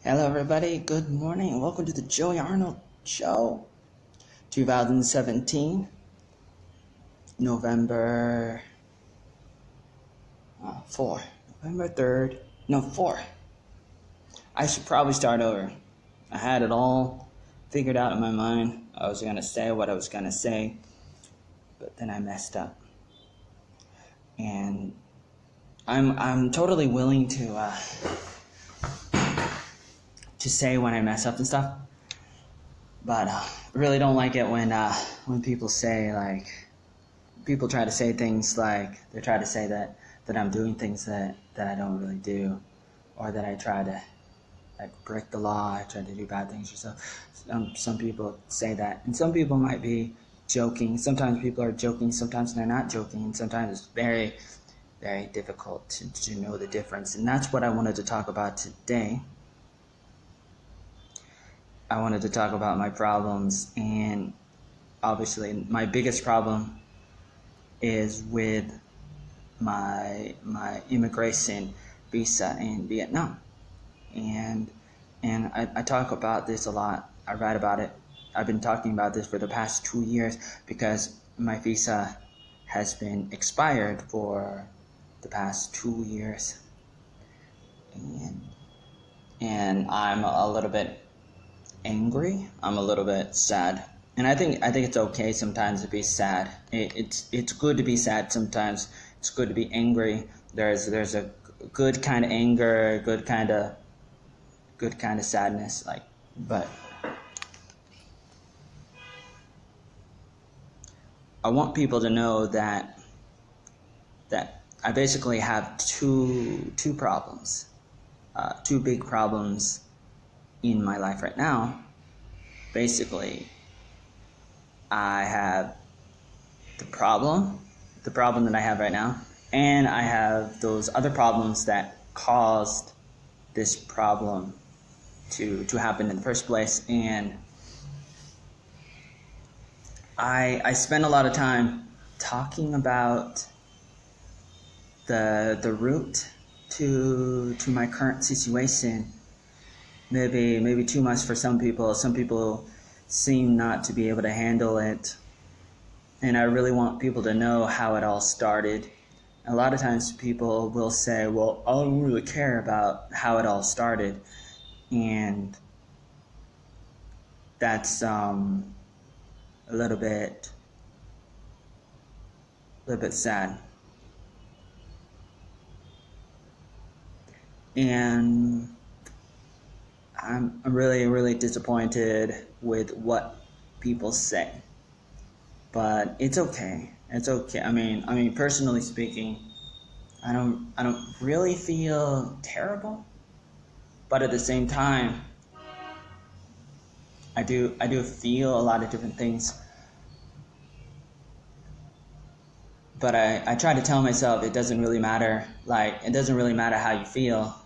Hello everybody, good morning, welcome to the Joey Arnold Show, 2017, November 4. I should probably start over. I had it all figured out in my mind. I was going to say what I was going to say, but then I messed up. And I'm totally willing to say when I mess up and stuff, but I really don't like it when people say, people try to say things like, they try to say that I'm doing things that I don't really do, or that I try to break the law, I try to do bad things or so. Some people say that, and some people might be joking. Sometimes people are joking, sometimes they're not joking, and sometimes it's very, very difficult to know the difference, and that's what I wanted to talk about today. I wanted to talk about my problems, and obviously my biggest problem is with my immigration visa in Vietnam. And I talk about this a lot. I write about it. I've been talking about this for the past 2 years because my visa has been expired for the past 2 years. And I'm a little bit angry. I'm a little bit sad, and I think it's okay sometimes to be sad. It's good to be sad sometimes. It's good to be angry. There's a good kind of anger, good kind of sadness. But I want people to know that I basically have two problems, two big problems in my life right now. Basically, I have the problem that I have right now, and I have those other problems that caused this problem to happen in the first place. And I spend a lot of time talking about the root to my current situation. Maybe too much for some people. Some people seem not to be able to handle it. And I really want people to know how it all started. A lot of times people will say, well, I don't really care about how it all started. And that's a little bit sad. And I'm really, really disappointed with what people say, but it's okay. It's okay. I mean, personally speaking, I don't really feel terrible, but at the same time, I do feel a lot of different things. But I try to tell myself it doesn't really matter. It doesn't really matter how you feel.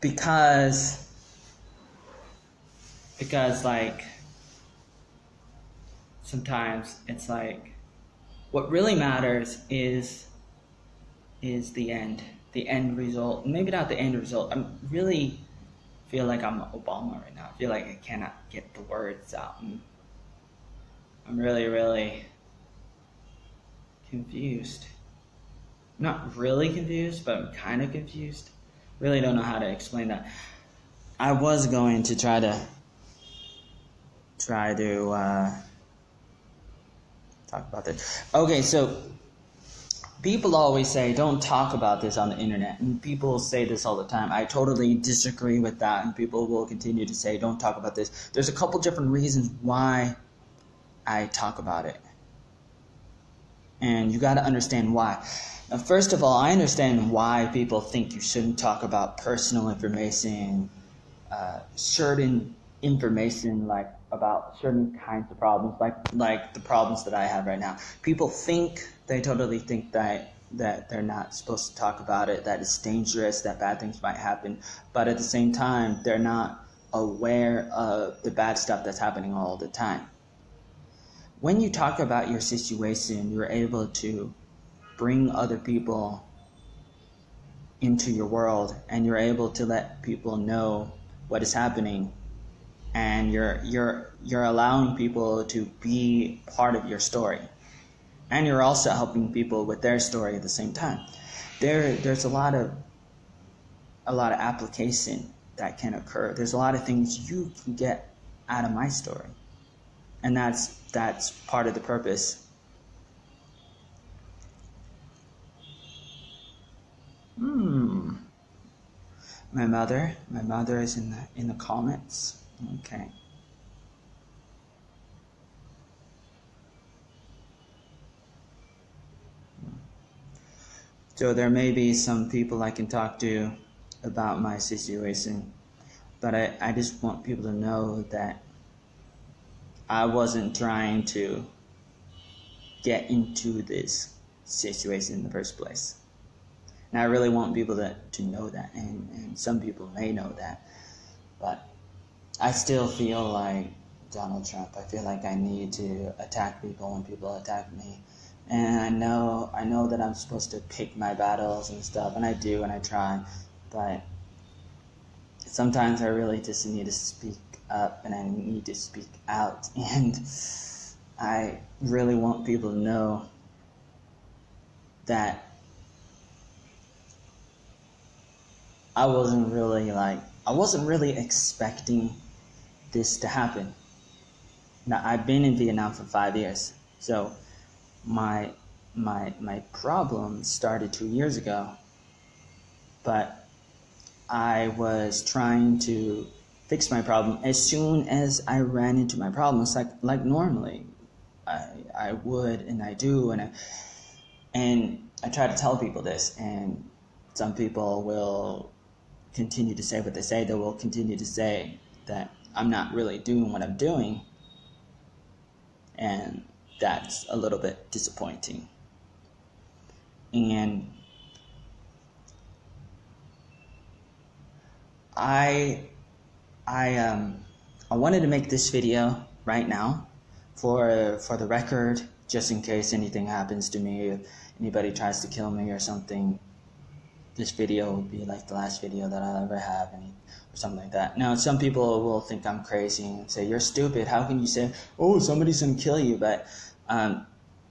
Because sometimes it's what really matters is the end result. Maybe not the end result. I really feel like I'm Obama right now. I feel like I cannot get the words out. I'm really, really confused. Not really confused, but I'm kind of confused. Really don't know how to explain that. I was going to try to talk about this. Okay, so people always say don't talk about this on the internet, and people say this all the time. I totally disagree with that, and people will continue to say don't talk about this. There's a couple different reasons why I talk about it, and you got to understand why. Now, first of all, I understand why people think you shouldn't talk about personal information, certain information, about certain kinds of problems, like the problems that I have right now. People totally think that they're not supposed to talk about it, that it's dangerous, that bad things might happen, but at the same time, they're not aware of the bad stuff that's happening all the time. When you talk about your situation, you're able to bring other people into your world, and you're able to let people know what is happening, and you're allowing people to be part of your story, and you're also helping people with their story at the same time. There's a lot of application that can occur. There's a lot of things you can get out of my story, and that's part of the purpose. My mother is in the comments. Okay. So there may be some people I can talk to about my situation, but I just want people to know that I wasn't trying to get into this situation in the first place. And I really want people to know that, and some people may know that, but I still feel like Donald Trump. I feel like I need to attack people when people attack me. And I know that I'm supposed to pick my battles and stuff, and I do, and I try, but sometimes I really just need to speak up, and I need to speak out, and I really want people to know that I wasn't really expecting this to happen. Now, I've been in Vietnam for 5 years, so my problem started 2 years ago, but I was trying to fix my problem as soon as I ran into my problems, like normally I would, and I do, and I try to tell people this, and some people will continue to say what they say. They will continue to say that I'm not really doing what I'm doing, and that's a little bit disappointing. And I wanted to make this video right now for the record, just in case anything happens to me, if anybody tries to kill me or something. This video will be like the last video that I'll ever have, or something like that. Now, some people will think I'm crazy and say, "You're stupid. How can you say, oh, somebody's gonna kill you?" But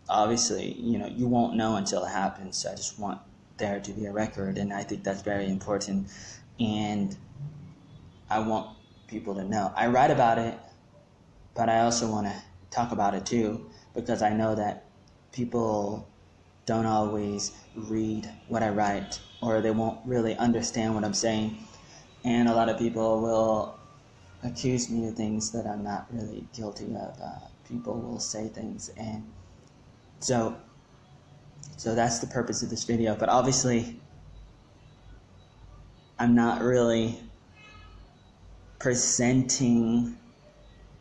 obviously, you won't know until it happens. So I just want there to be a record, and I think that's very important. And I want people to know. I write about it, but I also want to talk about it too, because I know that people don't always read what I write, or they won't really understand what I'm saying, and a lot of people will accuse me of things that I'm not really guilty of. People will say things, and so that's the purpose of this video. But obviously, I'm not really presenting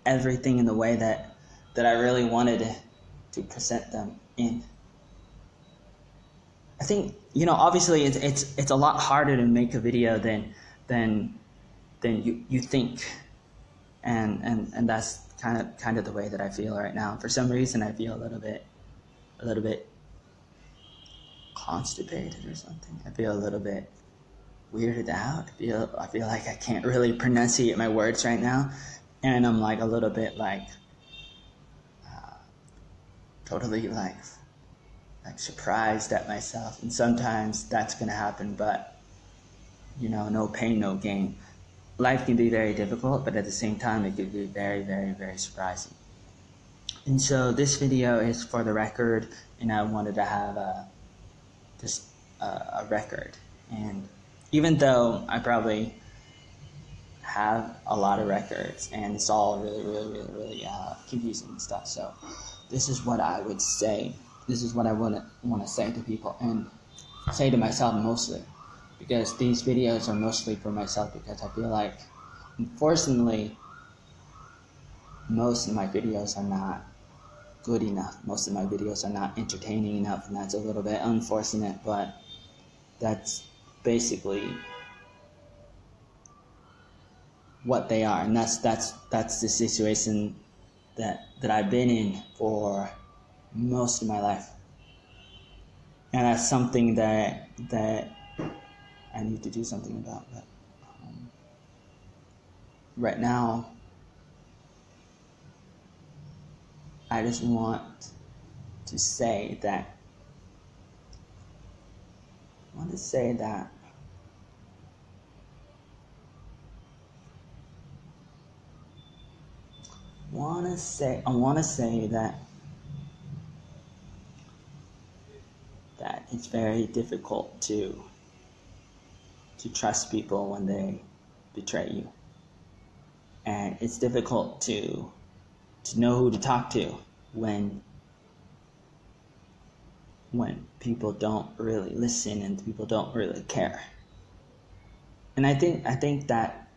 everything in the way that I really wanted to present them in. I think, obviously it's a lot harder to make a video than you think, and that's kind of the way that I feel right now. For some reason, I feel a little bit constipated or something. I feel a little bit weirded out. I feel like I can't really pronunciate my words right now, and I'm like a little bit like totally like surprised at myself. And sometimes that's gonna happen, but no pain, no gain. Life can be very difficult, but at the same time it can be very, very, very surprising. And so this video is for the record, and I wanted to have just a record. And even though I probably have a lot of records, and it's all really, really, really, really confusing and stuff, so this is what I would say. This is what I want to say to people, and say to myself mostly, because these videos are mostly for myself, because I feel like, unfortunately, most of my videos are not good enough. Most of my videos are not entertaining enough, and that's a little bit unfortunate, but that's basically what they are, and that's the situation that I've been in for most of my life. And that's something that I need to do something about. But right now, I just want to say that I want to say that it's very difficult to trust people when they betray you, and it's difficult to know who to talk to when people don't really listen and people don't really care. And I think that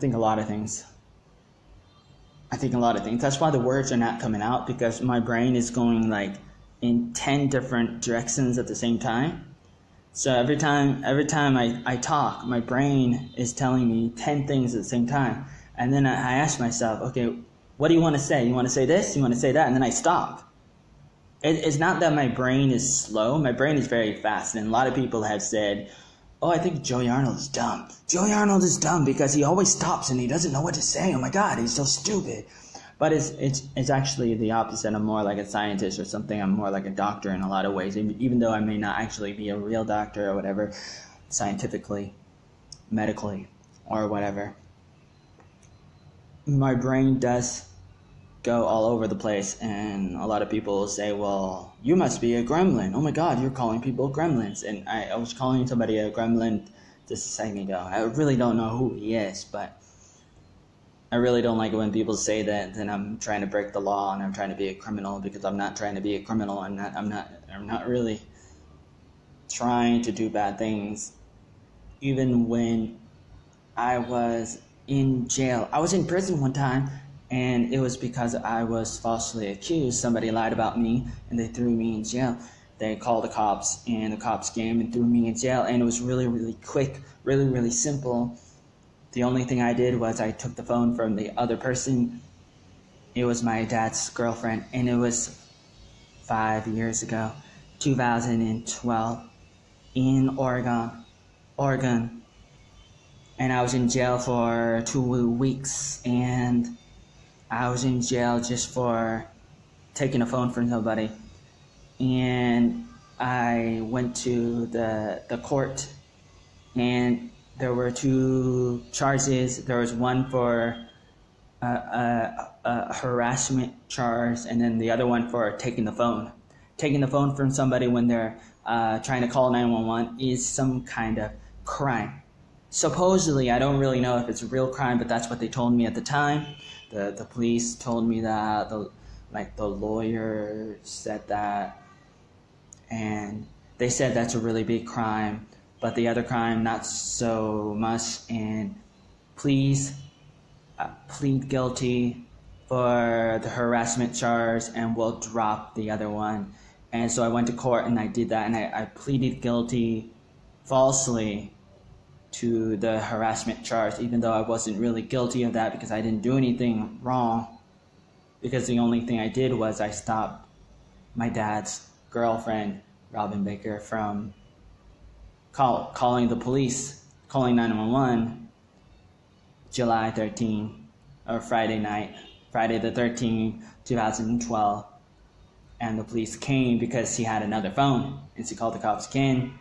a lot of things. That's why the words are not coming out, because my brain is going like in 10 different directions at the same time. So every time I talk, my brain is telling me 10 things at the same time. And then I ask myself, okay, what do you want to say? You want to say this? You want to say that? And then I stop. It's not that my brain is slow. My brain is very fast. And a lot of people have said, oh, I think Joey Arnold is dumb. Joey Arnold is dumb because he always stops and he doesn't know what to say. Oh my God, he's so stupid. But it's actually the opposite. I'm more like a scientist or something. I'm more like a doctor in a lot of ways, even though I may not actually be a real doctor or whatever, scientifically, medically, or whatever. My brain does go all over the place, and a lot of people say, well, you must be a gremlin. Oh my God, you're calling people gremlins. And I was calling somebody a gremlin just a second ago. I really don't know who he is, but I really don't like it when people say that I'm trying to break the law and I'm trying to be a criminal, because I'm not trying to be a criminal. I'm not really trying to do bad things. Even when I was in jail, I was in prison one time, and it was because I was falsely accused. Somebody lied about me and they threw me in jail. They called the cops, and the cops came and threw me in jail, and it was really, really quick, really, really simple. The only thing I did was I took the phone from the other person. It was my dad's girlfriend, and it was 5 years ago, 2012, in Oregon. And I was in jail for 2 weeks, and I was in jail just for taking a phone from somebody. And I went to the court, and there were 2 charges. There was one for a harassment charge, and then the other one for taking the phone. Taking the phone from somebody when they're trying to call 911 is some kind of crime. Supposedly, I don't really know if it's a real crime, but that's what they told me at the time. The police told me that, the lawyer said that, and they said that's a really big crime, but the other crime, not so much, and please plead guilty for the harassment charge, and we'll drop the other one. And so I went to court, and I did that, and I pleaded guilty falsely to the harassment charge, even though I wasn't really guilty of that because I didn't do anything wrong, because the only thing I did was I stopped my dad's girlfriend, Robin Baker, from calling the police, calling 911, July 13, or Friday night, Friday the 13th, 2012. And the police came because she had another phone, and she called the cops. The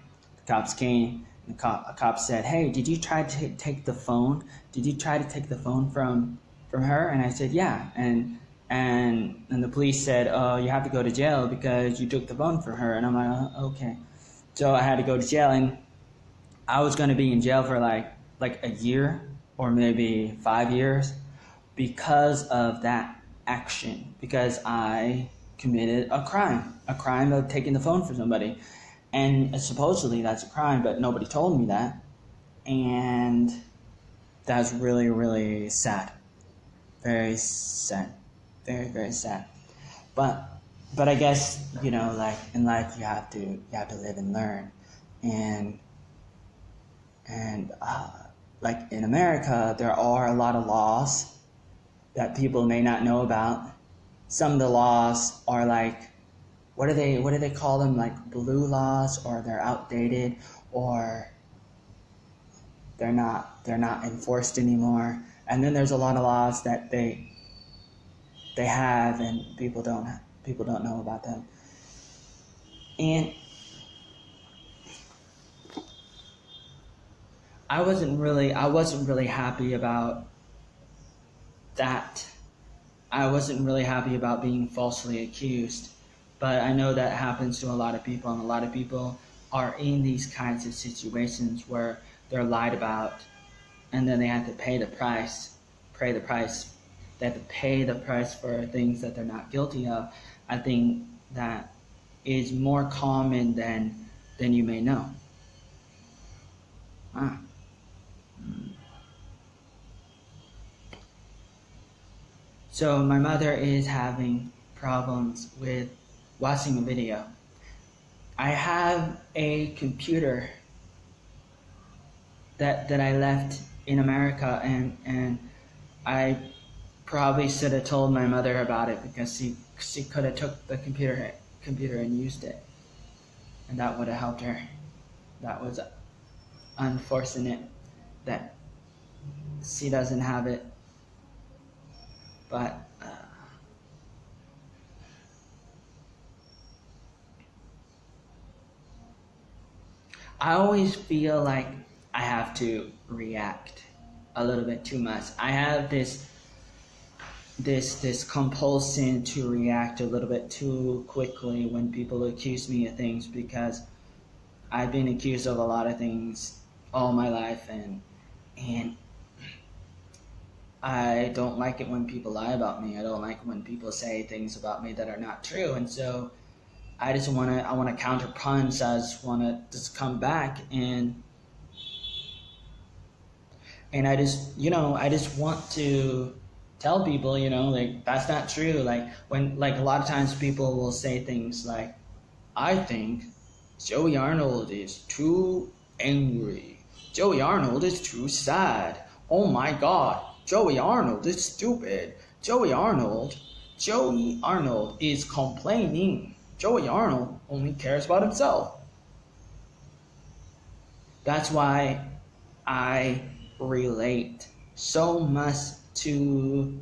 cops came, and the cops said, hey, did you try to take the phone? Did you try to take the phone from her? And I said, yeah. And the police said, oh, you have to go to jail because you took the phone from her. And I'm like, oh, okay. So I had to go to jail, and I was going to be in jail for like a year or maybe 5 years because of that action, because I committed a crime of taking the phone from somebody. And supposedly that's a crime, but nobody told me that. And that's really, really sad. Very sad. Very, very sad. But I guess, like in life you have to live and learn. And like in America, there are a lot of laws that people may not know about. Some of the laws are like what do they call them, like blue laws, or they're outdated, or they're not enforced anymore. And then there's a lot of laws that they have, and people don't know about them. And I wasn't really happy about that. I wasn't really happy about being falsely accused, but I know that happens to a lot of people, and a lot of people are in these kinds of situations where they're lied about, and then they have to pay the price. They have to pay the price for things that they're not guilty of. I think that is more common than you may know. So my mother is having problems with watching a video. I have a computer that I left in America, and I probably should have told my mother about it, because she could have took the computer and used it, and that would have helped her. That was unfortunate that she doesn't have it, but I always feel like I have to react a little bit too much. I have this compulsion to react a little bit too quickly when people accuse me of things, because I've been accused of a lot of things all my life, and I don't like it when people lie about me. I don't like when people say things about me that are not true, and so I want to counterpunch. I just want to just come back and I just want to tell people, like, that's not true. Like, when, like, a lot of times people will say things like, I think Joey Arnold is too angry. Joey Arnold is too sad. Oh my God, Joey Arnold is stupid. Joey Arnold is complaining. Joey Arnold only cares about himself. That's why I relate so much to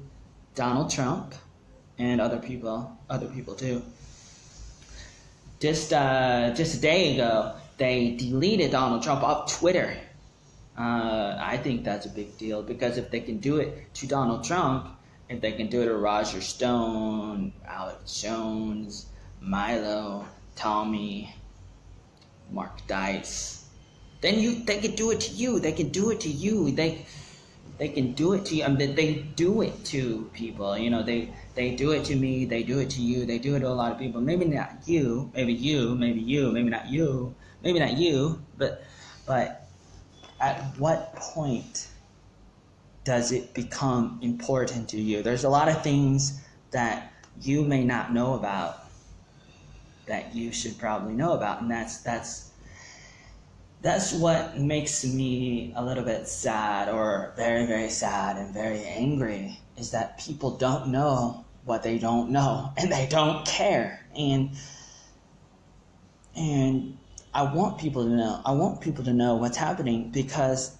Donald Trump and other people too. Just a day ago, they deleted Donald Trump off Twitter. I think that's a big deal, because if they can do it to Donald Trump, if they can do it to Roger Stone, Alex Jones, Milo, Tommy, Mark Dice, then they can do it to you. They can do it to you. They can do it to you. I mean, they do it to people. They do it to me. They do it to you. They do it to a lot of people. Maybe not you. Maybe you. Maybe you. Maybe not you. Maybe not you. But at what point does it become important to you? There's a lot of things that you may not know about that you should probably know about, and that's what makes me a little bit sad, or very, very sad and very angry, is that people don't know what they don't know, and they don't care. And I want people to know. I want people to know what's happening, because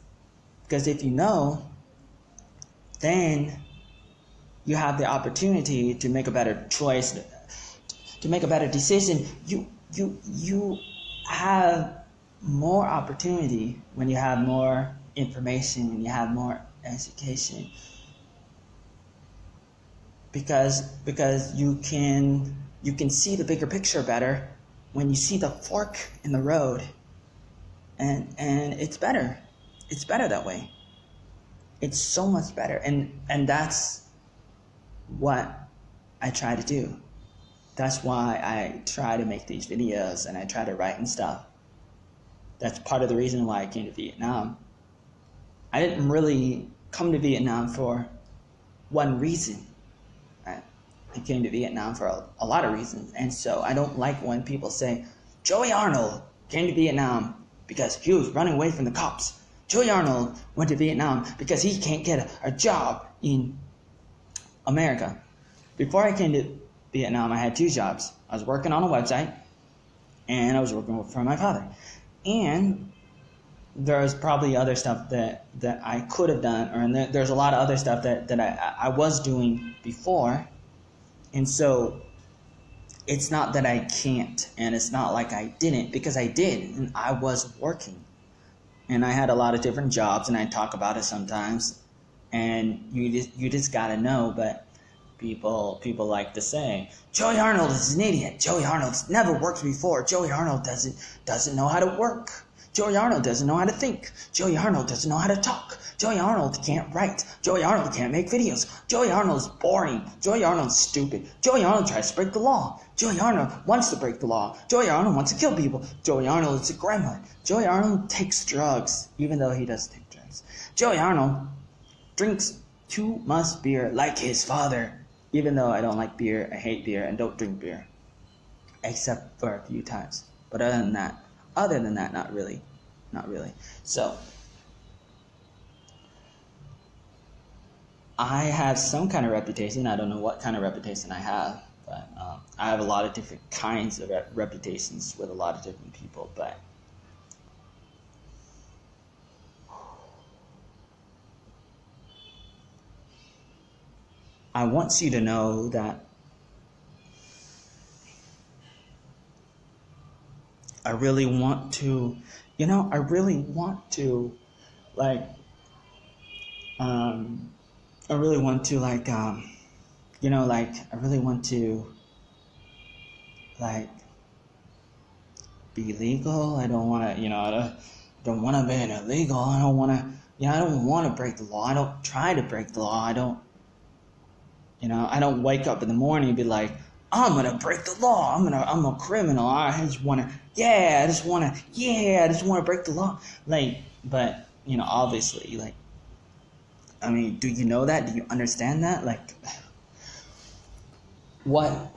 if you know, then you have the opportunity to make a better choice, to make a better decision. You have more opportunity when you have more information, when you have more education, because you can see the bigger picture better when you see the fork in the road, and it's better that way. It's so much better, and that's what I try to do. That's why I try to make these videos, and I try to write and stuff. That's part of the reason why I came to Vietnam. I didn't really come to Vietnam for one reason. I came to Vietnam for a lot of reasons. And so I don't like when people say, Joey Arnold came to Vietnam because he was running away from the cops. Joey Arnold went to Vietnam because he can't get a job in America. Before I came to Vietnam, I had 2 jobs. I was working on a website, and I was working for my father. And there was probably other stuff that I could have done, or there's a lot of other stuff that I was doing before. And so it's not that I can't, and it's not like I didn't, because I did, and I was working. And I had a lot of different jobs, and I talk about it sometimes. And you just gotta know, but people like to say, Joey Arnold is an idiot. Joey Arnold's never worked before. Joey Arnold doesn't know how to work. Joey Arnold doesn't know how to think. Joey Arnold doesn't know how to talk. Joey Arnold can't write. Joey Arnold can't make videos. Joey Arnold's boring. Joey Arnold's stupid. Joey Arnold tries to break the law. Joey Arnold wants to break the law. Joey Arnold wants to kill people. Joey Arnold is a gremlin. Joey Arnold takes drugs, even though he does take drugs. Joey Arnold drinks too much beer like his father, even though I don't like beer, I hate beer, and don't drink beer. Except for a few times. But other than that, not really. Not really. So, I have some kind of reputation. I don't know what kind of reputation I have, but I have a lot of different kinds of reputations with a lot of different people, but I want you to know that I really want to, I really want to, like, I really want to, like, I really want to, like, be legal. I don't want to, I don't want to be illegal. I don't want to, I don't want to break the law. I don't try to break the law. I don't wake up in the morning and be like, I'm going to break the law. I'm a criminal. I just want to break the law. Like, but, obviously, like, I mean, do you know that? Do you understand that? Like, what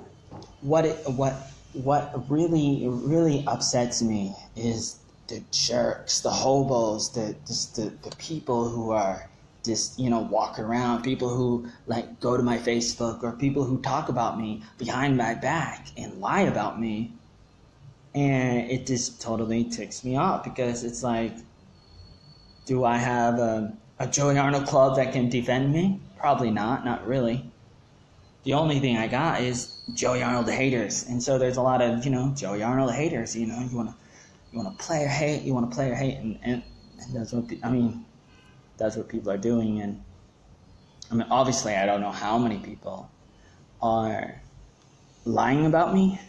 really, really upsets me is the jerks, the hobos, the people who are just, walk around, people who, like, go to my Facebook, or people who talk about me behind my back and lie about me. And it just totally ticks me off, because it's like, do I have a Joey Arnold club that can defend me? Probably not really. The only thing I got is Joey Arnold haters. And so there's a lot of, Joey Arnold haters, you want to player hate, and that's what, that's what people are doing. And obviously I don't know how many people are lying about me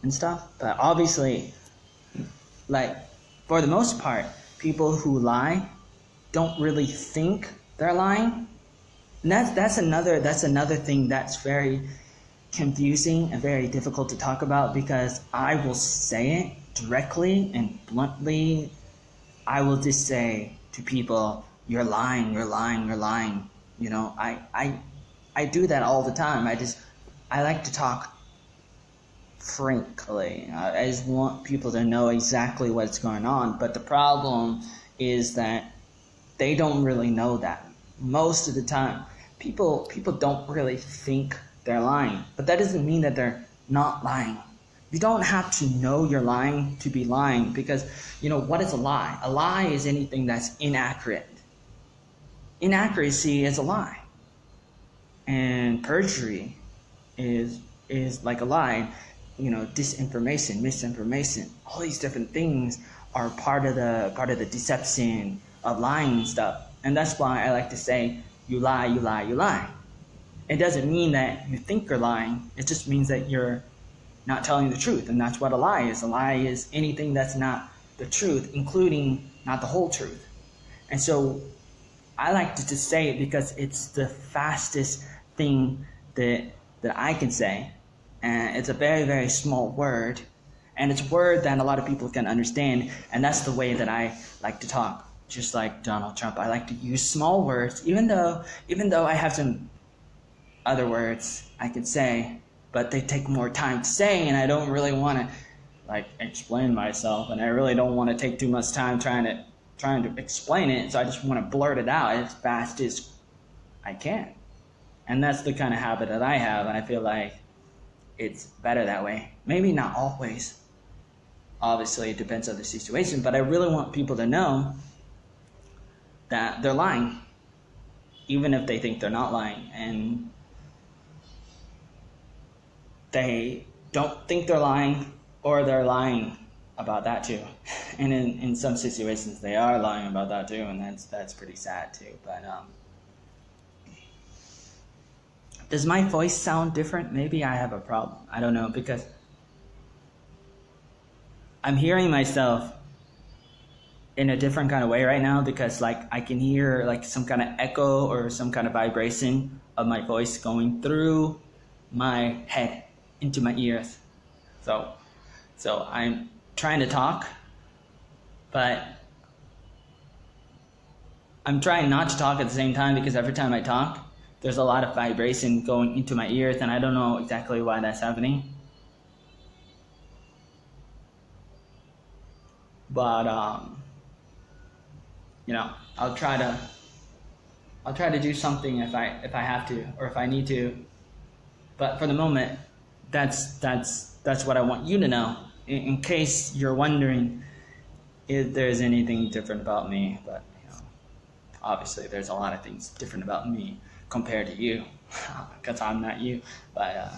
and stuff, but obviously, like, for the most part, people who lie don't really think they're lying. And that's another thing that's very confusing and very difficult to talk about, because I will say it directly and bluntly. I will just say to people, you're lying. I do that all the time. I like to talk frankly. I just want people to know exactly what's going on. But the problem is that they don't really know that. Most of the time, people don't really think they're lying. But that doesn't mean that they're not lying. You don't have to know you're lying to be lying, because, what is a lie? A lie is anything that's inaccurate. Inaccuracy is a lie. And perjury is like a lie. Disinformation, misinformation, all these different things are part of the deception of lying and stuff. And that's why I like to say, you lie. It doesn't mean that you think you're lying. It just means that you're not telling the truth. And that's what a lie is. A lie is anything that's not the truth, including not the whole truth. And so I like to just say it because it's the fastest thing that I can say. And it's a very, very small word. And it's a word that a lot of people can understand. And that's the way that I like to talk. Just like Donald Trump, I like to use small words, even though I have some other words I could say, but they take more time to say, and I don't really want to, like, explain myself, and I really don't want to take too much time trying to explain it, so I just want to blurt it out as fast as I can. And that's the kind of habit that I have, and I feel like it's better that way. Maybe not always. Obviously, it depends on the situation, but I really want people to know that they're lying, even if they think they're not lying, and they don't think they're lying, or they're lying about that too. And in some situations, they are lying about that too, and that's pretty sad too. But does my voice sound different? Maybe I have a problem. I don't know, because I'm hearing myself in a different kind of way right now, because like I can hear like some kind of echo or some kind of vibration of my voice going through my head into my ears. So I'm trying to talk, but I'm trying not to talk at the same time, because every time I talk, there's a lot of vibration going into my ears, and I don't know exactly why that's happening. But I'll try to do something if I have to, or if I need to. But for the moment, that's what I want you to know, in case you're wondering if there's anything different about me. But obviously there's a lot of things different about me compared to you, because I'm not you. But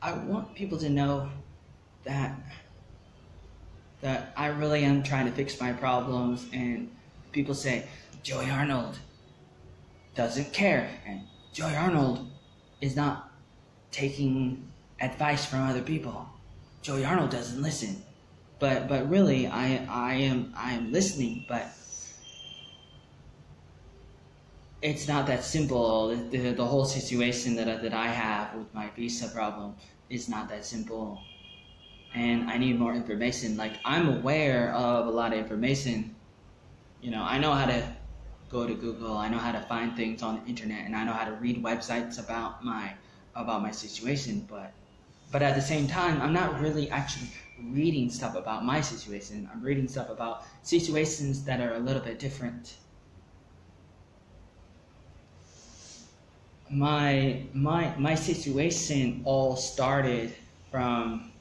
I want people to know that I really am trying to fix my problems. And people say, Joey Arnold doesn't care, and Joey Arnold is not taking advice from other people. Joey Arnold doesn't listen. But really, I am listening, but it's not that simple. The whole situation that I have with my visa problem is not that simple, and I need more information. Like, I'm aware of a lot of information. I know how to go to Google. I know how to find things on the internet, and I know how to read websites about my situation. But at the same time, I'm not really actually reading stuff about my situation. I'm reading stuff about situations that are a little bit different. My situation all started from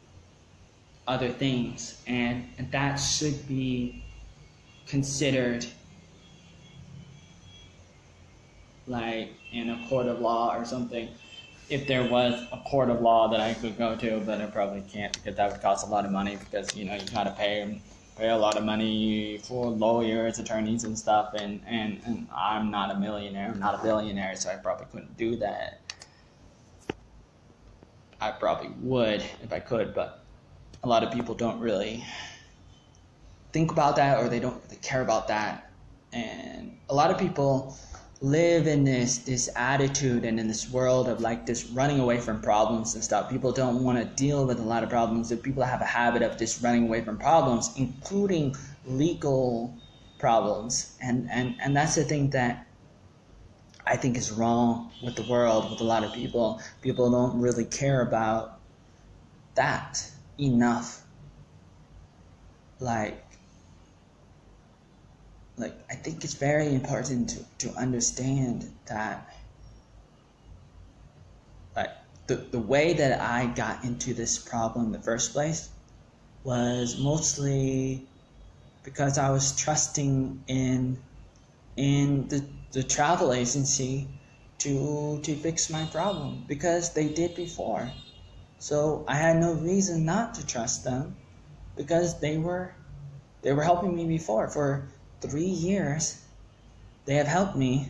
other things, and that should be considered like in a court of law or something, if there was a court of law that I could go to. But I probably can't, because that would cost a lot of money, because you gotta pay a lot of money for lawyers, attorneys, and stuff, and I'm not a millionaire, I'm not a billionaire, so I probably couldn't do that. I probably would if I could, but a lot of people don't really think about that, or they don't really care about that. And a lot of people live in this attitude and in this world of like this running away from problems and stuff. People don't want to deal with a lot of problems. And people have a habit of just running away from problems, including legal problems. And that's the thing that I think is wrong with the world, with a lot of people. People don't really care about that enough. Like I think it's very important to understand that like the way that I got into this problem in the first place was mostly because I was trusting in the travel agency to fix my problem, because they did before. So I had no reason not to trust them, because they were helping me before. For 3 years, they have helped me.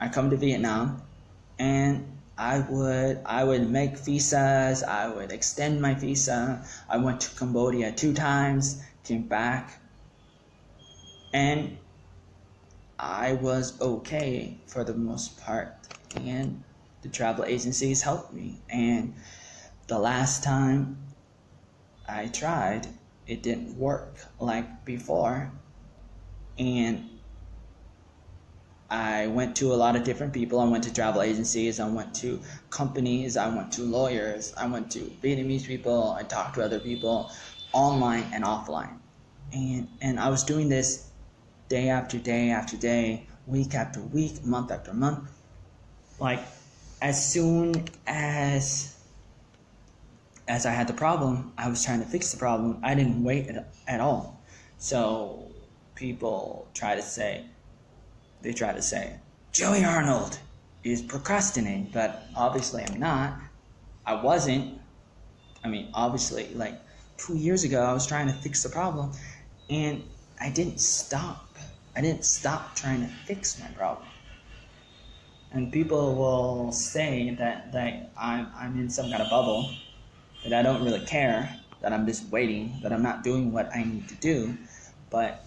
I come to Vietnam, and I would make visas. I would extend my visa. I went to Cambodia 2 times, came back, and I was okay for the most part. And the travel agencies helped me. And the last time I tried, it didn't work like before. And I went to a lot of different people. I went to travel agencies, I went to companies, I went to lawyers, I went to Vietnamese people, I talked to other people, online and offline. And I was doing this day after day after day, week after week, month after month. Like, as soon as I had the problem, I was trying to fix the problem. I didn't wait at all. So people try to say, Joey Arnold is procrastinating, but obviously I'm not. I wasn't. I mean, obviously, like 2 years ago, I was trying to fix the problem, and I didn't stop. I didn't stop trying to fix my problem. And people will say that I'm in some kind of bubble, that I don't really care, that I'm just waiting, that I'm not doing what I need to do. But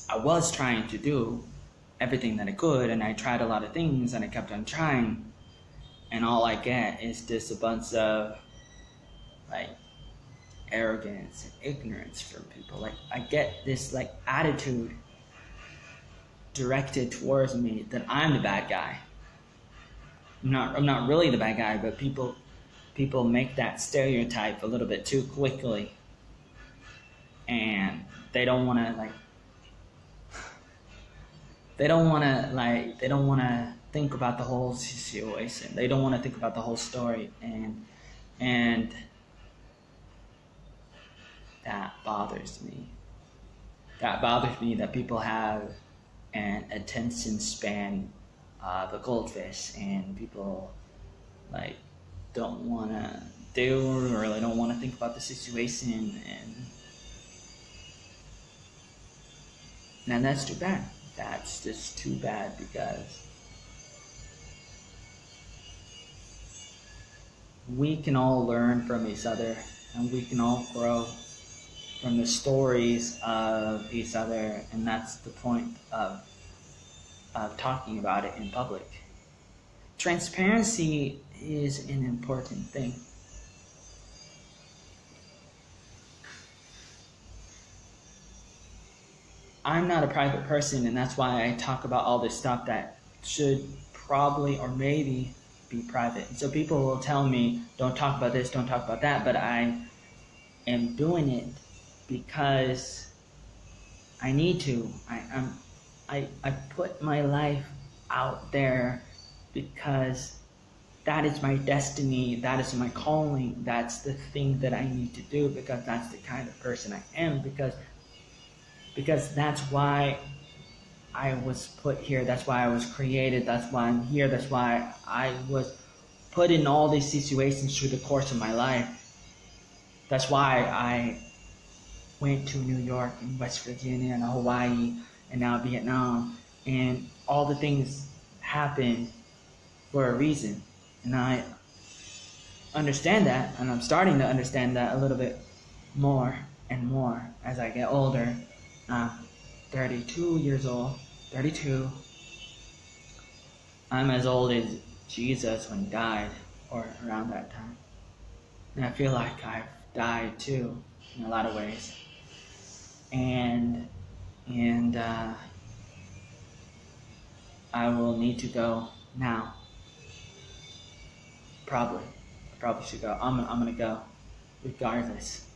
I was trying to do everything that I could, and I tried a lot of things, and I kept on trying, and all I get is just a bunch of like arrogance and ignorance from people. Like, I get this like attitude directed towards me that I'm the bad guy. I'm not really the bad guy, but people make that stereotype a little bit too quickly, and they don't want to think about the whole situation. They don't want to think about the whole story, and that bothers me. That bothers me, that people have an attention span of a goldfish, and people like don't want to do, or they don't want to think about the situation, and that's too bad. That's just too bad, because we can all learn from each other, and we can all grow from the stories of each other, and that's the point of talking about it in public. Transparency is an important thing. I'm not a private person, and that's why I talk about all this stuff that should probably or maybe be private. And so people will tell me, don't talk about this, don't talk about that, but I am doing it because I need to. I put my life out there because that is my destiny, that is my calling, that's the thing that I need to do, because that's the kind of person I am, because that's why I was put here, that's why I was created, that's why I'm here, that's why I was put in all these situations through the course of my life. That's why I went to New York and West Virginia and Hawaii and now Vietnam, and all the things happen for a reason. And I understand that, and I'm starting to understand that a little bit more and more as I get older. I'm 32 years old, 32, I'm as old as Jesus when he died, or around that time. And I feel like I've died too, in a lot of ways. And I will need to go now. Probably. I probably should go. I'm gonna go, regardless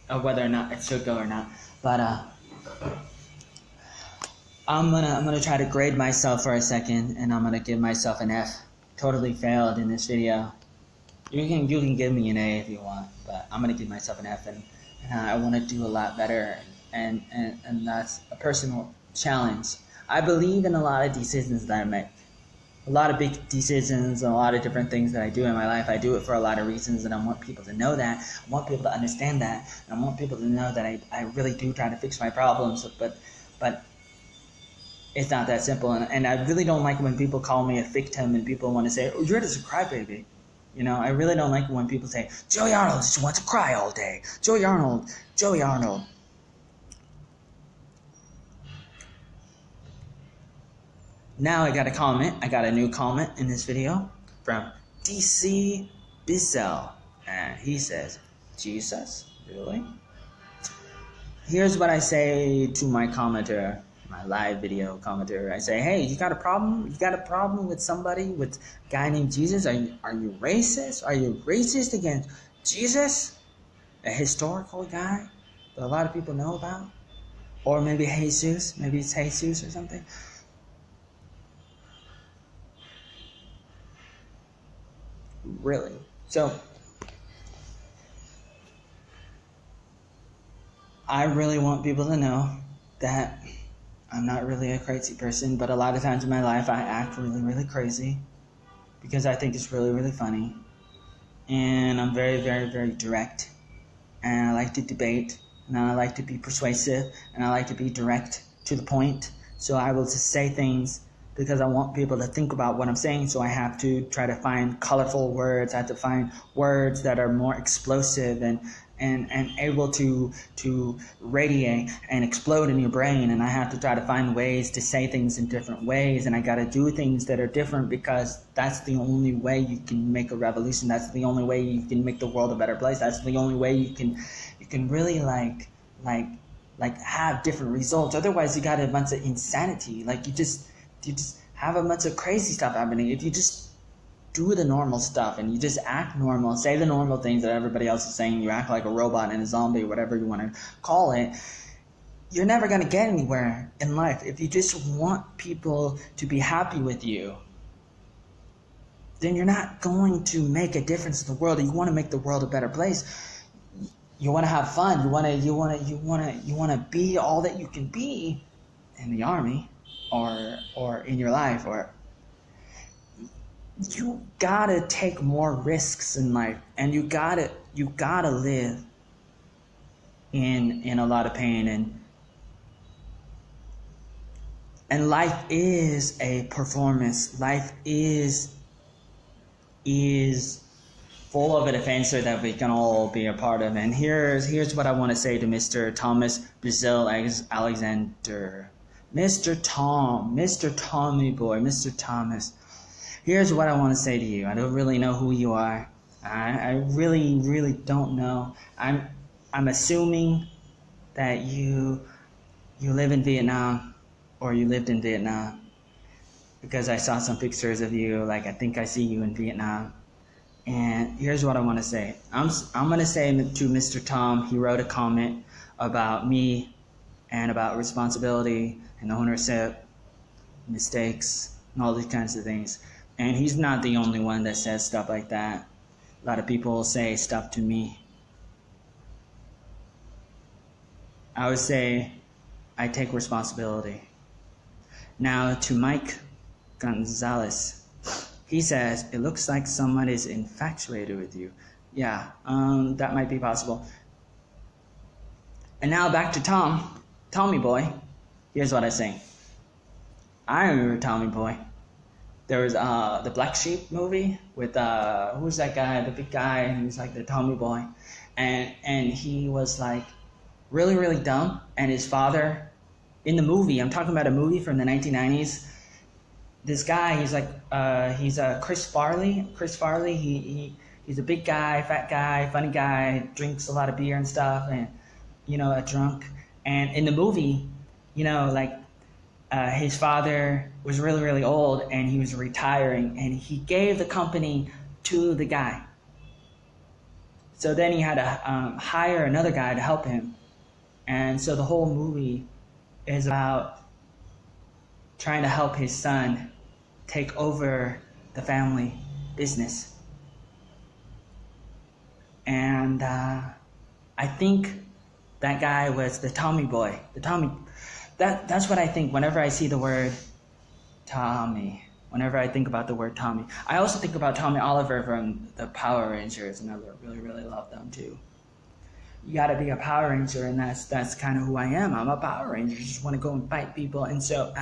of whether or not it should go or not. But I'm gonna try to grade myself for a second, and I'm gonna give myself an F. Totally failed in this video. You can give me an A if you want, but I'm gonna give myself an F, and I want to do a lot better, and that's a personal challenge. I believe in a lot of decisions that I make. A lot of big decisions and a lot of different things that I do in my life. I do it for a lot of reasons, and I want people to know that. I want people to understand that. And I want people to know that I really do try to fix my problems, but it's not that simple. And I really don't like when people call me a victim and people want to say, oh, you're just a crybaby. You know, I really don't like when people say, Joey Arnold just wants to cry all day. Joey Arnold. Now I got a comment. I got a new comment in this video from DC Bissell. And he says, Jesus? Really? Here's what I say to my commenter, my live video commenter. I say, hey, you got a problem? You got a problem with somebody, with a guy named Jesus? Are you racist? Are you racist against Jesus? A historical guy that a lot of people know about? Or maybe Jesus? Maybe it's Jesus or something? Really? So, I really want people to know that I'm not really a crazy person, but a lot of times in my life I act really, really crazy because I think it's really, really funny. And I'm very, very, very direct. And I like to debate, and I like to be persuasive, and I like to be direct to the point. So I will just say things because I want people to think about what I'm saying, so I have to try to find colorful words. I have to find words that are more explosive and able to radiate and explode in your brain, and I have to try to find ways to say things in different ways, and I got to do things that are different because that's the only way you can make a revolution. That's the only way you can make the world a better place. That's the only way you can really like have different results. Otherwise, you got a bunch of insanity. Like you just have a bunch of crazy stuff happening. If you just do the normal stuff and you just act normal, say the normal things that everybody else is saying, you act like a robot and a zombie, whatever you want to call it, you're never going to get anywhere in life. If you just want people to be happy with you, then you're not going to make a difference in the world. You want to make the world a better place. You want to have fun. You want to be all that you can be in the army or in your life, or you gotta take more risks in life, and you gotta live in a lot of pain, and life is a performance. Life is full of adventure that we can all be a part of. And here's what I want to say to Mr. Thomas Brazil Alexander. Mr. Tommy boy, Mr. Thomas. Here's what I want to say to you. I don't really know who you are. I really, really don't know. I'm assuming that you live in Vietnam, or you lived in Vietnam, because I saw some pictures of you. Like, I think I see you in Vietnam. And here's what I want to say. I'm going to say to Mr. Tom, he wrote a comment about me and about responsibility and ownership, mistakes, and all these kinds of things. And he's not the only one that says stuff like that. A lot of people say stuff to me. I would say I take responsibility. Now to Mike Gonzalez. He says, it looks like someone is infatuated with you. Yeah, that might be possible. And now back to Tommy boy. Here's what I say. I remember Tommy boy. There was the Black Sheep movie with who's that guy, the big guy, and he was like the Tommy boy, and he was like really, really dumb, and his father in the movie, I'm talking about a movie from the 1990s, this guy, he's a Chris Farley. Chris Farley, he's a big guy, fat guy, funny guy, drinks a lot of beer and stuff, and a drunk. And in the movie, his father was really, really old, and he was retiring, and he gave the company to the guy. So then he had to hire another guy to help him. And so the whole movie is about trying to help his son take over the family business. And I think that guy was the Tommy boy. That's what I think whenever I see the word Tommy. Whenever I think about the word Tommy. I also think about Tommy Oliver from the Power Rangers, and I really, really love them too. You gotta be a Power Ranger, and that's kind of who I am. I'm a Power Ranger. Just want to go and fight people. And so,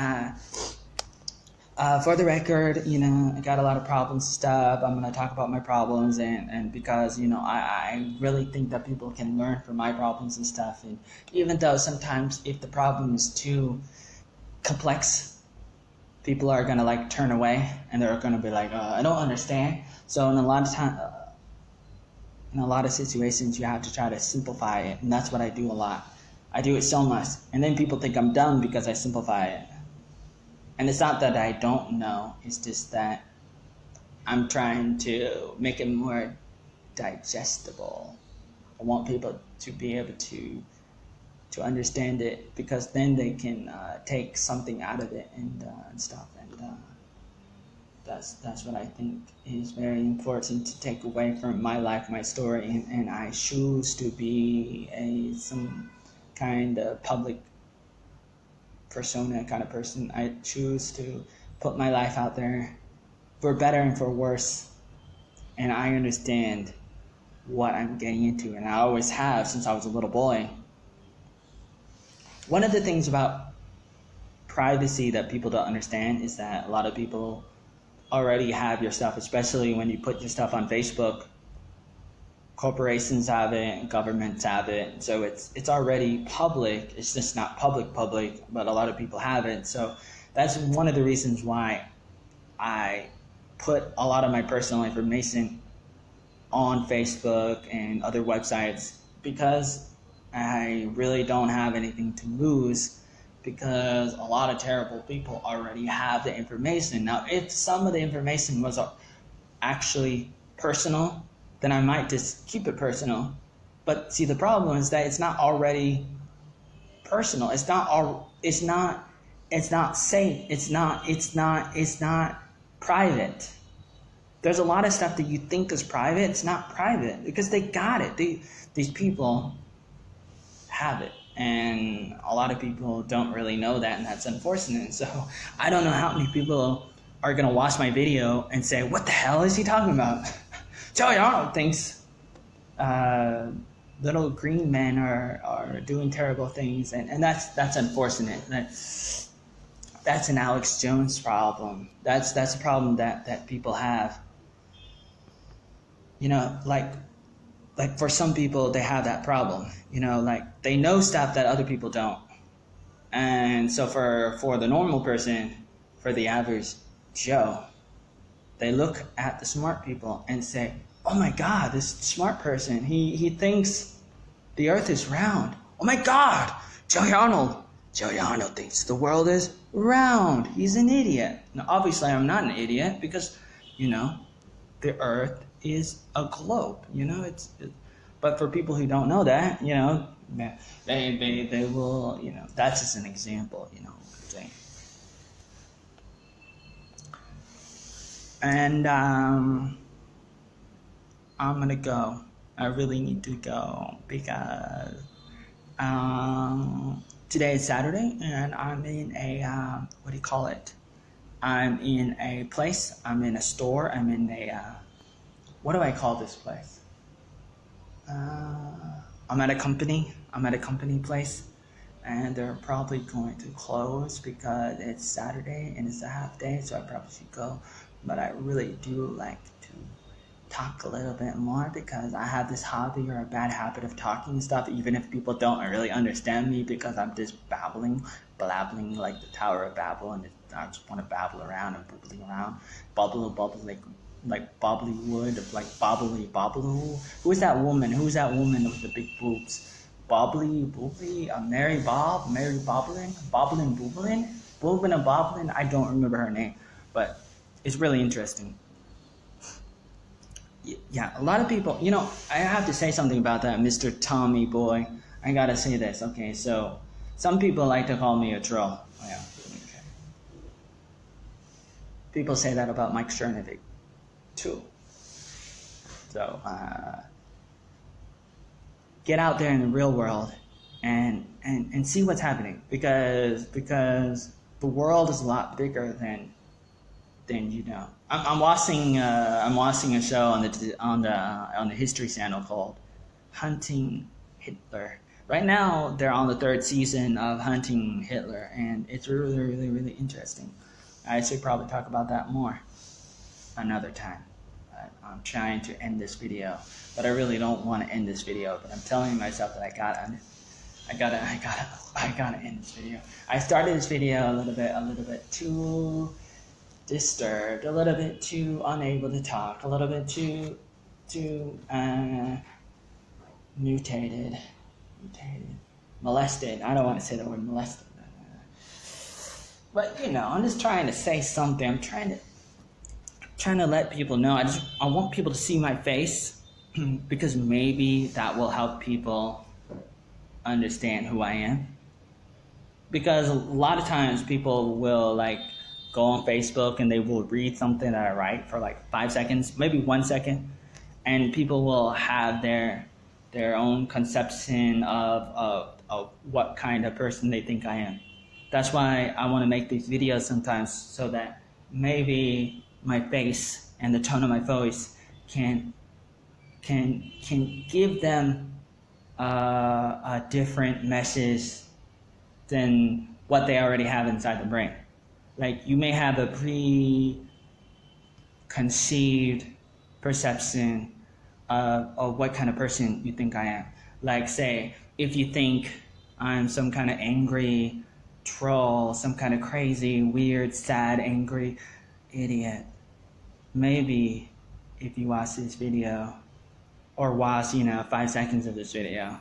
for the record, I got a lot of problems and stuff. I'm gonna talk about my problems, and because I really think that people can learn from my problems and stuff. And even though sometimes if the problem is too complex, people are gonna turn away, and they're gonna be like, I don't understand. So in a lot of situations, you have to try to simplify it, and that's what I do a lot. I do it so much, and then people think I'm dumb because I simplify it. And it's not that I don't know, it's just that I'm trying to make it more digestible. I want people to be able to understand it, because then they can take something out of it and stuff. And that's what I think is very important to take away from my life, my story. And I choose to be some kind of public persona kind of person. I choose to put my life out there for better and for worse. And I understand what I'm getting into, and I always have since I was a little boy. One of the things about privacy that people don't understand is that a lot of people already have your stuff, especially when you put your stuff on Facebook. Corporations have it, governments have it, so it's already public. It's just not public, but a lot of people have it. So that's one of the reasons why I put a lot of my personal information on Facebook and other websites, because I really don't have anything to lose, because a lot of terrible people already have the information. Now, if some of the information was actually personal, then I might just keep it personal. But see, the problem is that it's not already personal. It's not safe. It's not private. There's a lot of stuff that you think is private. It's not private because they got it. These people have it, and a lot of people don't really know that, and that's unfortunate. So I don't know how many people are gonna watch my video and say, "What the hell is he talking about?" Joey Arnold thinks little green men are doing terrible things, and that's unfortunate. That's an Alex Jones problem. That's a problem that people have. Like for some people, they have that problem. Like they know stuff that other people don't. And so for the normal person, for the average Joe, they look at the smart people and say, "Oh my God, this smart person, he thinks the earth is round. Oh my God, Joey Arnold thinks the world is round. He's an idiot." Now, obviously, I'm not an idiot because, the earth is a globe. But for people who don't know that, they will, that's just an example, thing. And I'm gonna go. I really need to go because today is Saturday, and I'm in a I'm in a place. I'm in a store. I'm in a what do I call this place? I'm at a company. I'm at a company place, and they're probably going to close because it's Saturday and it's a half day, so I probably should go. But I really do like to talk a little bit more because I have this hobby or a bad habit of talking and stuff, even if people don't really understand me because I'm just blabbling like the Tower of Babel, and I just want to babble around and bubbling around, bubble like bobbly wood, like bobbly. Who's that woman with the big boobs? Bobbly, Mary Bobbling, Boobin and Boblin. I don't remember her name, but it's really interesting. Yeah, a lot of people, I have to say something about that, Mr. Tommy boy. I gotta say this. Okay, so some people like to call me a troll. Oh, yeah. Okay. People say that about Mike Chernovic too. So get out there in the real world and see what's happening, because the world is a lot bigger than you know. I'm watching a show on the History Channel called Hunting Hitler. Right now they're on the 3rd season of Hunting Hitler, and it's really, really, really interesting. I should probably talk about that more another time. I'm trying to end this video, but I really don't want to end this video. But I'm telling myself that I gotta end this video. I started this video a little bit too disturbed, a little bit too unable to talk, a little bit too mutated, molested. I don't want to say the word molested, but I'm just trying to say something. I'm trying to let people know. I want people to see my face because maybe that will help people understand who I am. Because a lot of times people will go on Facebook and they will read something that I write for 5 seconds, maybe 1 second, and people will have their own conception of what kind of person they think I am. That's why I want to make these videos sometimes, so that maybe my face and the tone of my voice can give them a different message than what they already have inside the brain. You may have a preconceived perception of what kind of person you think I am. Say, if you think I'm some kind of angry troll, some kind of crazy, weird, sad, angry idiot, maybe if you watch this video, or watch 5 seconds of this video,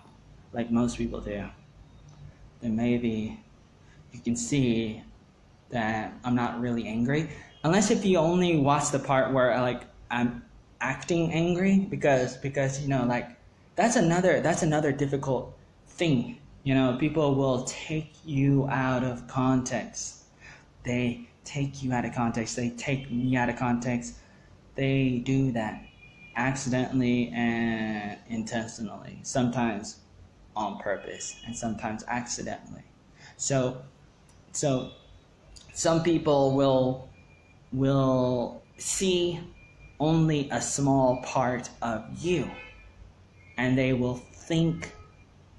like most people do, then maybe you can see that I'm not really angry. Unless if you only watch the part where I'm acting angry, because that's another difficult thing. People will take you out of context. They take you out of context. They take me out of context. They do that accidentally and intentionally, sometimes on purpose and sometimes accidentally. So some people will see only a small part of you, and they will think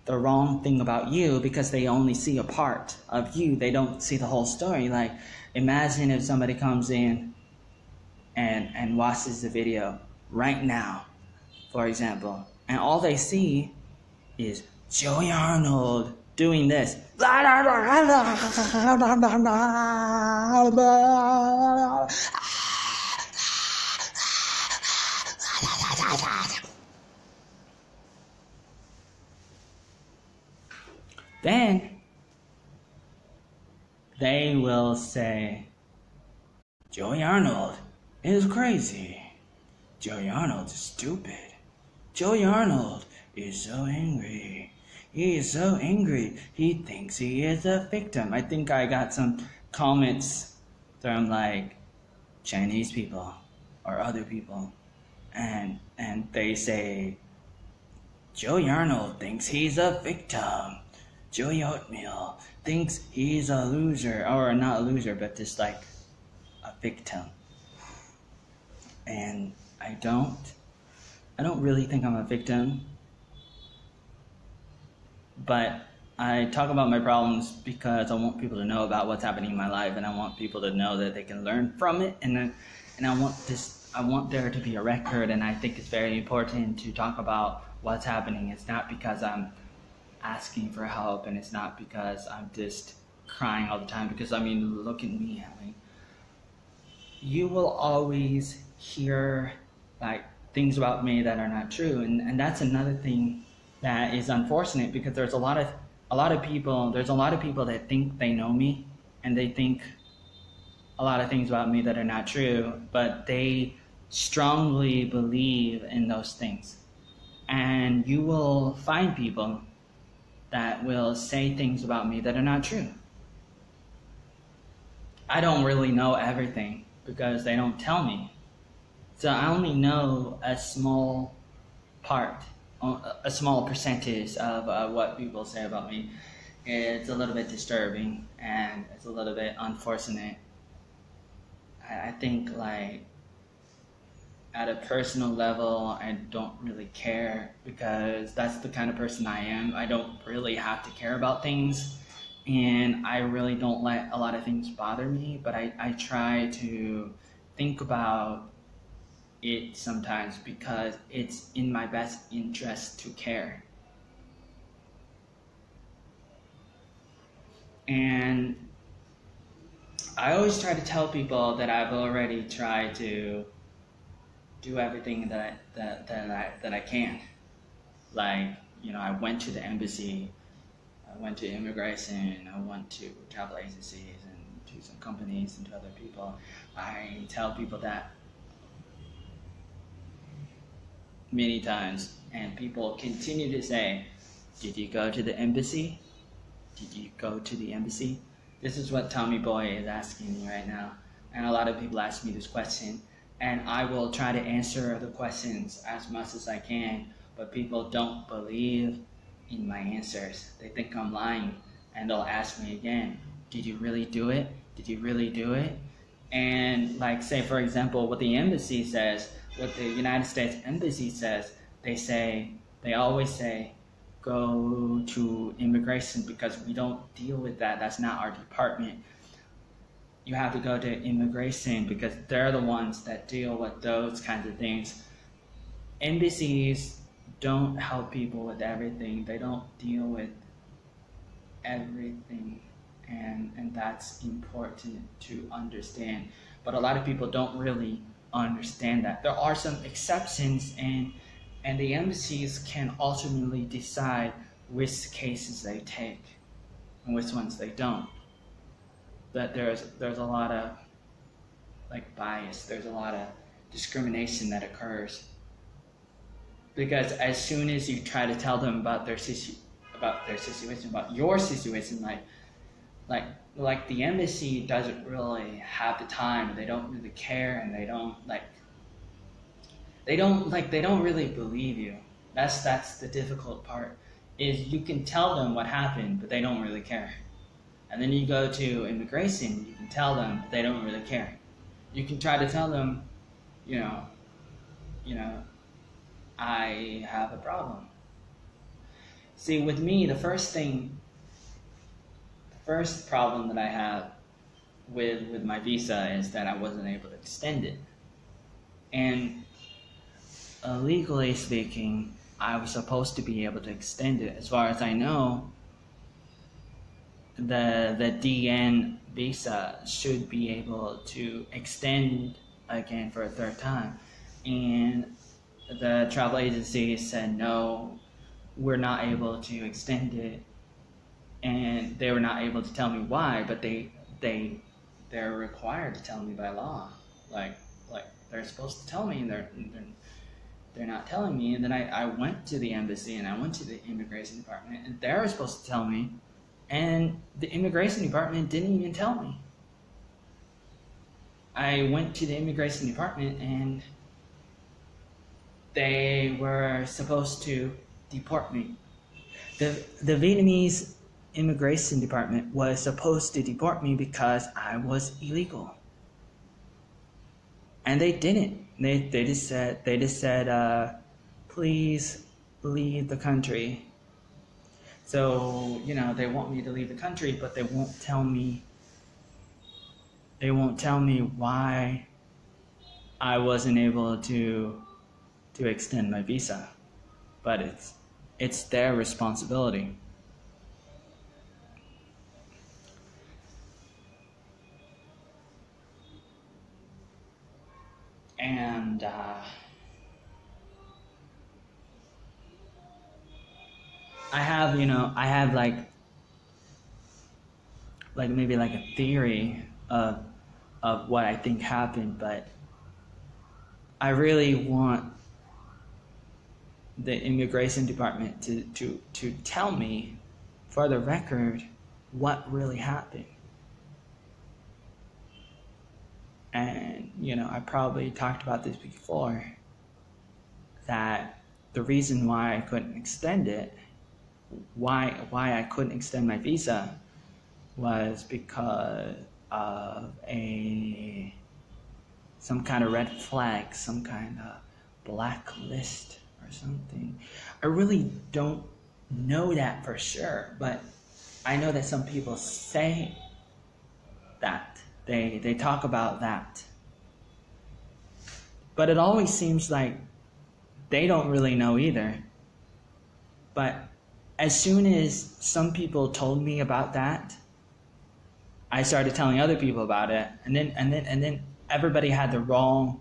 the wrong thing about you because they only see a part of you. They don't see the whole story. Imagine if somebody comes in and watches the video right now, for example, and all they see is Joey Arnold doing this. Then they will say, Joey Arnold is crazy. Joey Arnold is stupid. Joey Arnold is so angry. He is so angry. He thinks he is a victim. I think I got some comments from Chinese people or other people, and they say, Joey Arnold thinks he's a victim. Joey Oatmeal thinks he's a loser, or not a loser, but just a victim. And I don't really think I'm a victim, but I talk about my problems because I want people to know about what's happening in my life, and I want people to know that they can learn from it, and I want this I want there to be a record, and I think it's very important to talk about what's happening. It's not because I'm asking for help, and it's not because I'm just crying all the time, because I mean, look at me. I mean, you will always hear like things about me that are not true, and that's another thing that is unfortunate, because there's a lot of people that think they know me, and they think a lot of things about me that are not true, but they strongly believe in those things. And you will find people that will say things about me that are not true. I don't really know everything because they don't tell me. So I only know a small part, a small percentage of what people say about me. It's a little bit disturbing, and it's a little bit unfortunate. I think, like, at a personal level, I don't really care, because that's the kind of person I am. I don't really have to care about things, and I really don't let a lot of things bother me, but I try to think about it sometimes, because it's in my best interest to care. And I always try to tell people that I've already tried to do everything that I can. Like, you know, I went to the embassy, I went to immigration, I went to travel agencies and to some companies and to other people. I tell people that many times, and people continue to say, "Did you go to the embassy? Did you go to the embassy?" This is what Tommy Boy is asking me right now. And a lot of people ask me this question, and I will try to answer the questions as much as I can, but people don't believe in my answers. They think I'm lying, and they'll ask me again, "Did you really do it? Did you really do it?" And, like, say, for example, what the embassy says, what the United States Embassy says, they always say, "Go to immigration, because we don't deal with that. That's not our department. You have to go to immigration, because they're the ones that deal with those kinds of things." Embassies don't help people with everything. They don't deal with everything, and that's important to understand. But a lot of people don't really understand that. There are some exceptions, and the embassies can ultimately decide which cases they take and which ones they don't. But there's a lot of, like, bias. There's a lot of discrimination that occurs, because as soon as you try to tell them about their situation, about your situation, like the embassy doesn't really have the time. They don't really care, and they don't really believe you. That's the difficult part, is you can tell them what happened, but they don't really care. And then you go to immigration, you can tell them, but they don't really care. You can try to tell them, you know, I have a problem. See, with me, the first problem that I have with my visa is that I wasn't able to extend it. And legally speaking, I was supposed to be able to extend it. As far as I know, the DN visa should be able to extend again for a third time. And the travel agency said, "No, we're not able to extend it." And they were not able to tell me why, but they're required to tell me by law. Like they're supposed to tell me, and they're not telling me. And then I went to the embassy, and I went to the immigration department, and they were supposed to tell me, and the immigration department didn't even tell me. I went to the immigration department, and they were supposed to deport me. The Vietnamese immigration department was supposed to deport me because I was illegal, and they didn't. They just said, "Please leave the country." So, they want me to leave the country, but they won't tell me why I wasn't able to extend my visa, but it's their responsibility. And I have like maybe like a theory of what I think happened, but I really want the immigration department to tell me, for the record, what really happened. And I probably talked about this before, that the reason why I couldn't extend it, why I couldn't extend my visa, was because of some kind of red flag, some kind of blacklist or something. I really don't know that for sure, but I know that some people say that. They talk about that. But it always seems like they don't really know either. But as soon as some people told me about that, I started telling other people about it, and then everybody had the wrong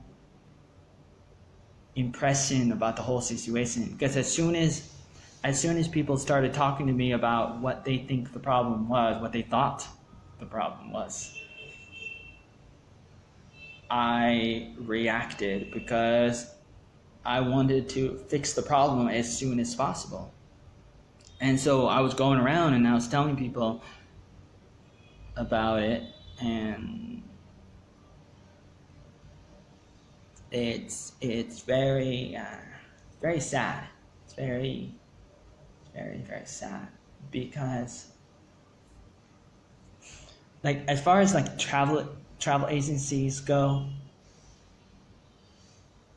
impression about the whole situation. Because as soon as people started talking to me about what they think the problem was, what they thought the problem was, I reacted because I wanted to fix the problem as soon as possible. And so I was going around and I was telling people about it, and it's very very sad. It's very sad, because like as far as like travel agencies go,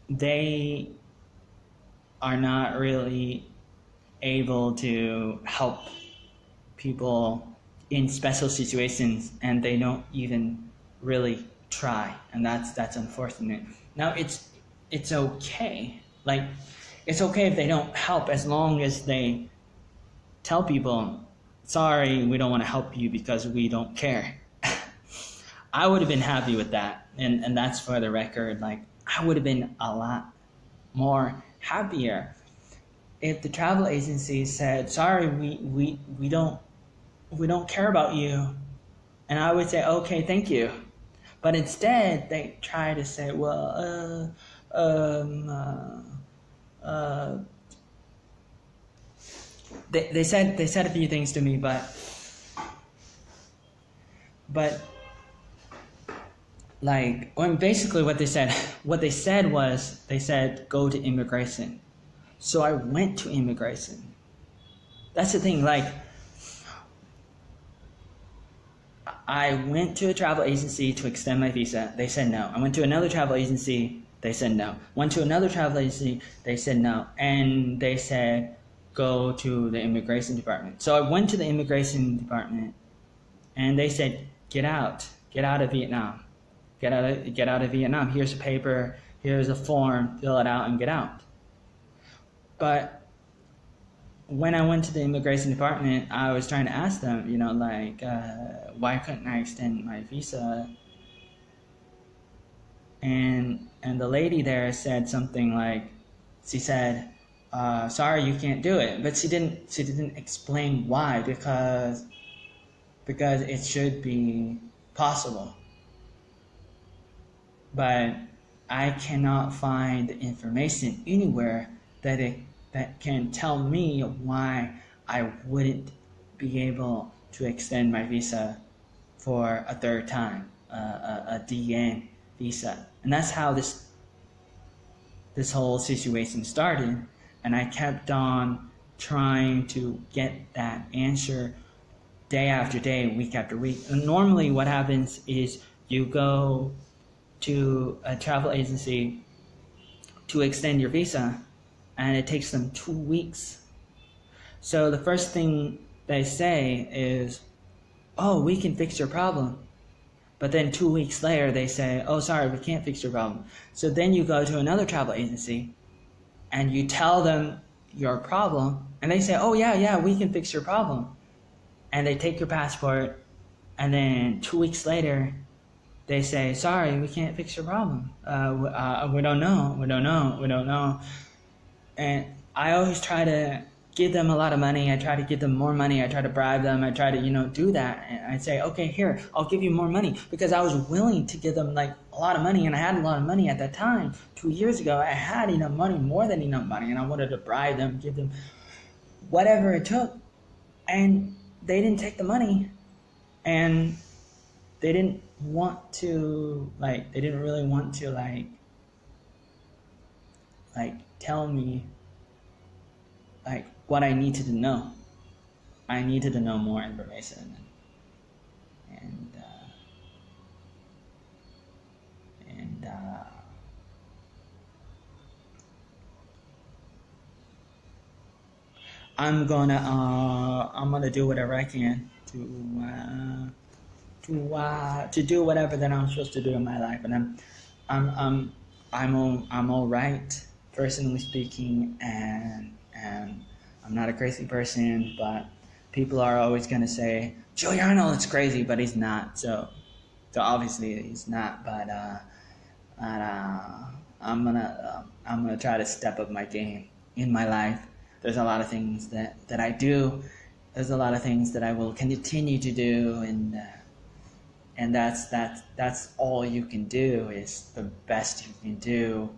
they are not really able to help people in special situations, and they don't even really try, and that's unfortunate. Now it's okay, like it's okay if they don't help, as long as they tell people, sorry, we don't want to help you because we don't care. I would have been happy with that, and that's for the record. Like, I would have been a lot more happier if the travel agency said, sorry, we don't care about you, and I would say, okay, thank you. But instead they try to say, well, they said a few things to me, but like, or basically what they said was, they said, go to immigration. So I went to immigration. That's the thing, like, I went to a travel agency to extend my visa. They said no. I went to another travel agency. They said no. Went to another travel agency. They said no. And they said, go to the immigration department. So I went to the immigration department, and they said, get out of Vietnam. Get out of Vietnam. Here's a paper. Here's a form. Fill it out and get out. But when I went to the immigration department, I was trying to ask them, why couldn't I extend my visa? And the lady there said something like, she said, sorry, you can't do it. But she didn't explain why, because it should be possible. But I cannot find the information anywhere that can tell me why I wouldn't be able to extend my visa for a third time, a DN visa. And that's how this whole situation started. And I kept on trying to get that answer day after day, week after week. And normally what happens is you go to a travel agency to extend your visa, and it takes them 2 weeks. So the first thing they say is, oh, we can fix your problem. But then 2 weeks later, they say, oh, sorry, we can't fix your problem. So then you go to another travel agency and you tell them your problem, and they say, oh, yeah, we can fix your problem. And they take your passport, and then 2 weeks later, they say, sorry, we can't fix your problem. We don't know. And I always try to give them a lot of money. I try to give them more money. I try to bribe them. I try to, do that. And I say, okay, here, I'll give you more money. Because I was willing to give them, like, a lot of money. And I had a lot of money at that time. 2 years ago, I had enough money, more than enough money. And I wanted to bribe them, give them whatever it took. And they didn't take the money. And they didn't want to, they didn't really want to, tell me, what I needed to know. I needed to know more information. And I'm gonna do whatever I can to do whatever that I'm supposed to do in my life, and I'm all right, personally speaking, and I'm not a crazy person, but people are always gonna say, Joey Arnold is crazy, but he's not. So obviously he's not, but I'm gonna try to step up my game in my life. There's a lot of things that I do. There's a lot of things that I will continue to do, and that's all you can do, is the best you can do.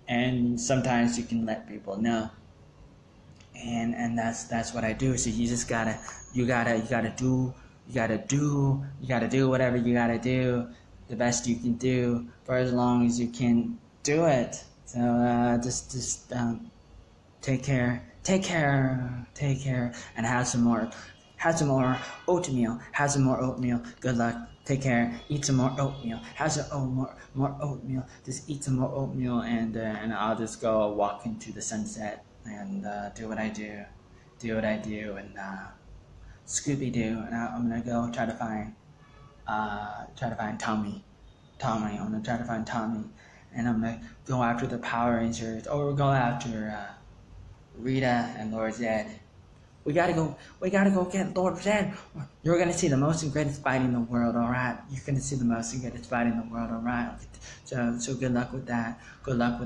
And sometimes you can let people know, and that's what I do. So you just gotta do whatever you gotta do, the best you can do, for as long as you can do it. So just take care, and have some more oatmeal. Good luck. Take care. Eat some more oatmeal. Have some more oatmeal. Just eat some more oatmeal, and I'll just go walk into the sunset and do what I do, and Scooby Doo. And I'm gonna go try to find Tommy. I'm gonna try to find Tommy, and I'm gonna go after the Power Rangers, or go after Rita and Lord Zed. We gotta go get Lord Zed. You're gonna see the most and greatest fight in the world, alright? You're gonna see the most and greatest fight in the world, alright? So good luck with that. Good luck.